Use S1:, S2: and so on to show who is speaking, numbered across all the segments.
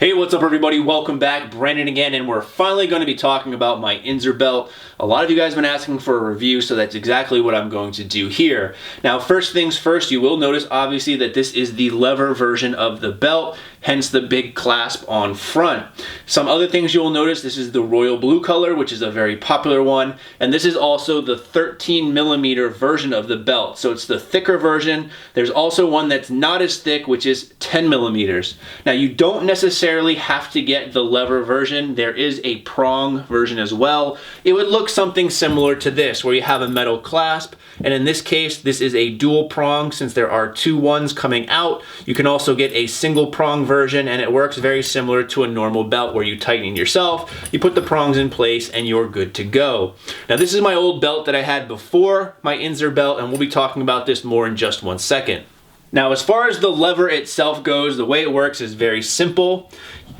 S1: Hey, what's up everybody? Welcome back. Brandon again, and we're finally going to be talking about my Inzer belt. A lot of you guys have been asking for a review, so that's exactly what I'm going to do here. Now, first things first, you will notice obviously that this is the lever version of the belt, hence the big clasp on front. Some other things you'll notice, this is the royal blue color, which is a very popular one, and this is also the 13mm version of the belt. So it's the thicker version. There's also one that's not as thick, which is 10mm. Now, you don't necessarily have to get the lever version. There is a prong version as well. It would look something similar to this, where you have a metal clasp, and in this case, this is a dual prong since there are two ones coming out. You can also get a single prong version, and it works very similar to a normal belt where you tighten yourself, you put the prongs in place, and you're good to go. Now, this is my old belt that I had before my Inzer belt, and we'll be talking about this more in just one second. Now, as far as the lever itself goes, the way it works is very simple.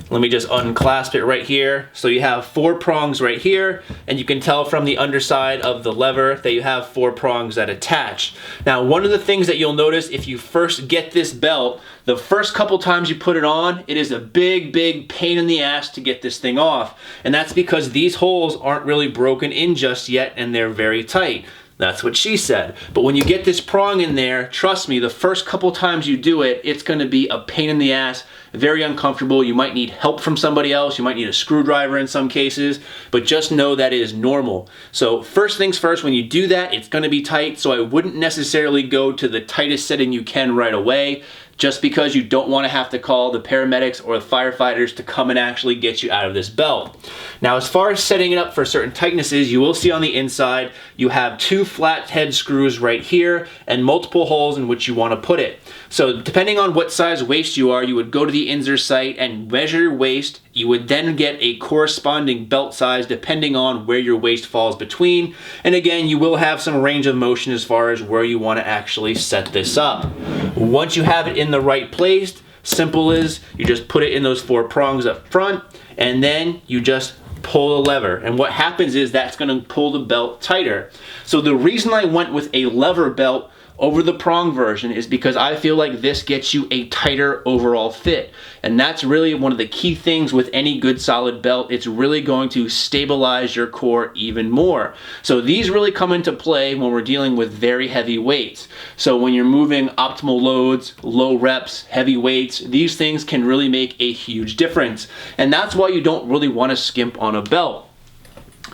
S1: Let me just unclasp it right here. So you have four prongs right here, and you can tell from the underside of the lever that you have four prongs that attach. Now, one of the things that you'll notice if you first get this belt, the first couple times you put it on, it is a big pain in the ass to get this thing off. And that's because these holes aren't really broken in just yet, and they're very tight. That's what she said. But when you get this prong in there, trust me, the first couple times you do it, it's gonna be a pain in the ass, very uncomfortable. You might need help from somebody else. You might need a screwdriver in some cases, but just know that it is normal. So first things first, when you do that, it's gonna be tight. So I wouldn't necessarily go to the tightest setting you can right away, just because you don't want to have to call the paramedics or the firefighters to come and actually get you out of this belt. Now, as far as setting it up for certain tightnesses, you will see on the inside, you have two flat head screws right here and multiple holes in which you want to put it. So depending on what size waist you are, you would go to the Inzer site and measure your waist. You would then get a corresponding belt size depending on where your waist falls between. And again, you will have some range of motion as far as where you want to actually set this up. Once you have it in the right place, simple as you just put it in those four prongs up front, and then you just pull the lever. And what happens is that's going to pull the belt tighter. So the reason I went with a lever belt over the prong version is because I feel like this gets you a tighter overall fit. And that's really one of the key things with any good solid belt. It's really going to stabilize your core even more. So these really come into play when we're dealing with very heavy weights. So when you're moving optimal loads, low reps, heavy weights, these things can really make a huge difference. And that's why you don't really want to skimp on a belt.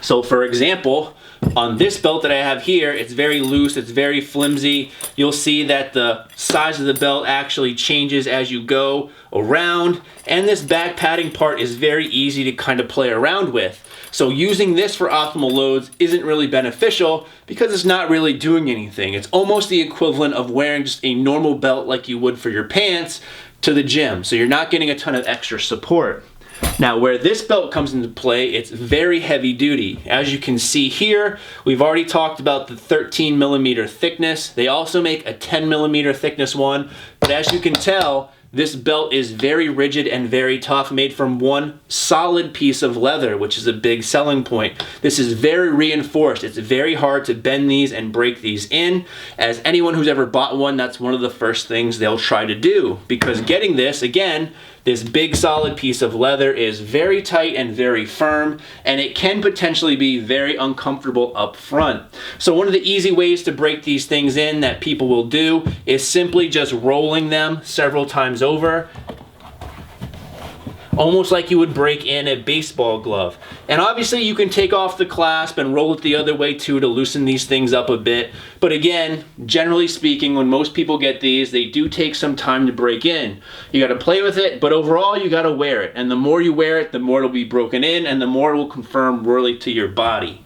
S1: So for example, on this belt that I have here, it's very loose, it's very flimsy. You'll see that the size of the belt actually changes as you go around, and this back padding part is very easy to kind of play around with. So using this for optimal loads isn't really beneficial because it's not really doing anything. It's almost the equivalent of wearing just a normal belt like you would for your pants to the gym. So you're not getting a ton of extra support. Now, where this belt comes into play, it's very heavy duty. As you can see here, we've already talked about the 13mm thickness. They also make a 10mm thickness one, but as you can tell, this belt is very rigid and very tough, made from one solid piece of leather, which is a big selling point. This is very reinforced. It's very hard to bend these and break these in. As anyone who's ever bought one, that's one of the first things they'll try to do, because getting this, again, this big solid piece of leather is very tight and very firm, and it can potentially be very uncomfortable up front. So one of the easy ways to break these things in that people will do is simply just rolling them several times over, almost like you would break in a baseball glove. And obviously you can take off the clasp and roll it the other way too to loosen these things up a bit. But again, generally speaking, when most people get these, they do take some time to break in. You gotta play with it, but overall you gotta wear it. And the more you wear it, the more it'll be broken in and the more it will conform really to your body.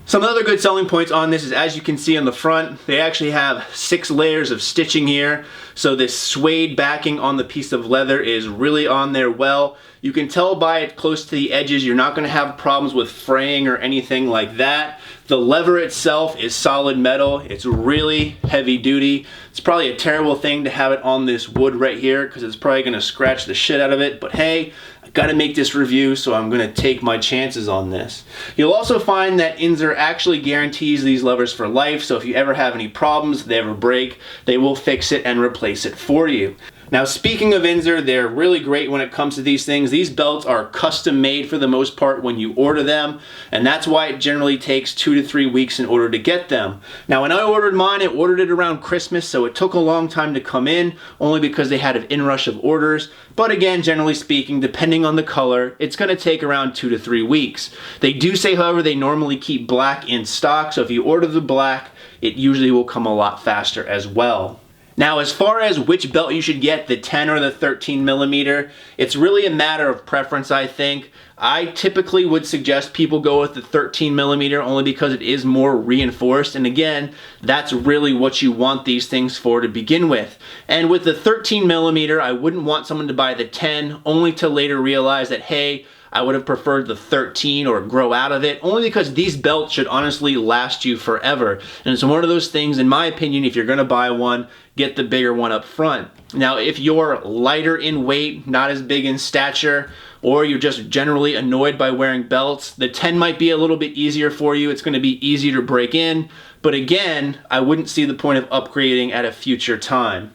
S1: Some other good selling points on this is, as you can see on the front, they actually have 6 layers of stitching here. So this suede backing on the piece of leather is really on there well. You can tell by it close to the edges, you're not going to have problems with fraying or anything like that. The lever itself is solid metal. It's really heavy duty. It's probably a terrible thing to have it on this wood right here because it's probably going to scratch the shit out of it. But hey, I got to make this review, so I'm going to take my chances on this. You'll also find that Inzer actually guarantees these levers for life. So if you ever have any problems, they ever break, they will fix it and replace it for you. Now, speaking of Inzer, they're really great when it comes to these things. These belts are custom made for the most part when you order them, and that's why it generally takes 2 to 3 weeks in order to get them. Now, when I ordered mine, I ordered it around Christmas, so it took a long time to come in, only because they had an inrush of orders. But again, generally speaking, depending on the color, it's going to take around 2 to 3 weeks. They do say, however, they normally keep black in stock, so if you order the black, it usually will come a lot faster as well. Now, as far as which belt you should get, the 10 or the 13 millimeter, it's really a matter of preference, I think. I typically would suggest people go with the 13 millimeter only because it is more reinforced, and again, that's really what you want these things for to begin with. And with the 13 millimeter, I wouldn't want someone to buy the 10 only to later realize that, hey, I would have preferred the 13 or grow out of it, only because these belts should honestly last you forever. And it's one of those things, in my opinion, if you're gonna buy one, get the bigger one up front. Now, if you're lighter in weight, not as big in stature, or you're just generally annoyed by wearing belts, the 10 might be a little bit easier for you. It's gonna be easier to break in, but again, I wouldn't see the point of upgrading at a future time.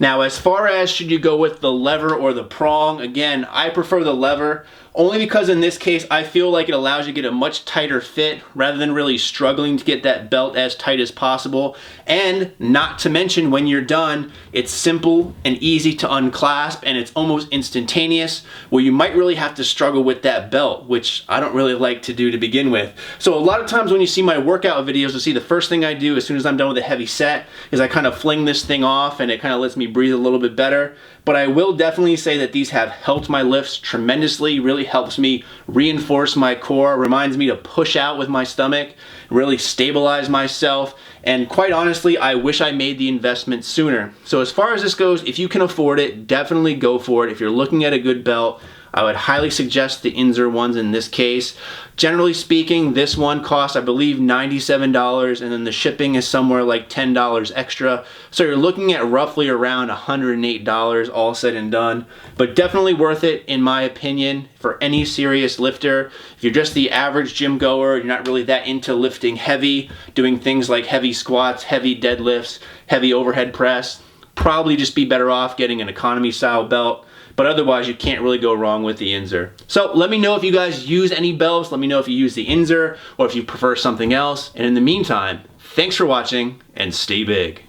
S1: Now, as far as should you go with the lever or the prong, again, I prefer the lever, only because in this case, I feel like it allows you to get a much tighter fit rather than really struggling to get that belt as tight as possible. And not to mention, when you're done, it's simple and easy to unclasp, and it's almost instantaneous, where you might really have to struggle with that belt, which I don't really like to do to begin with. So a lot of times when you see my workout videos, you'll see the first thing I do as soon as I'm done with a heavy set is I kind of fling this thing off, and it kind of lets me breathe a little bit better. But I will definitely say that these have helped my lifts tremendously, really helps me reinforce my core, reminds me to push out with my stomach, really stabilize myself, and quite honestly, I wish I made the investment sooner. So as far as this goes, if you can afford it, definitely go for it. If you're looking at a good belt, I would highly suggest the Inzer ones in this case. Generally speaking, this one costs, I believe, $97, and then the shipping is somewhere like $10 extra. So you're looking at roughly around $108 all said and done. But definitely worth it, in my opinion, for any serious lifter. If you're just the average gym goer, you're not really that into lifting heavy, doing things like heavy squats, heavy deadlifts, heavy overhead press, probably just be better off getting an economy style belt. But otherwise, you can't really go wrong with the Inzer. So let me know if you guys use any belts. Let me know if you use the Inzer or if you prefer something else. And in the meantime, thanks for watching and stay big.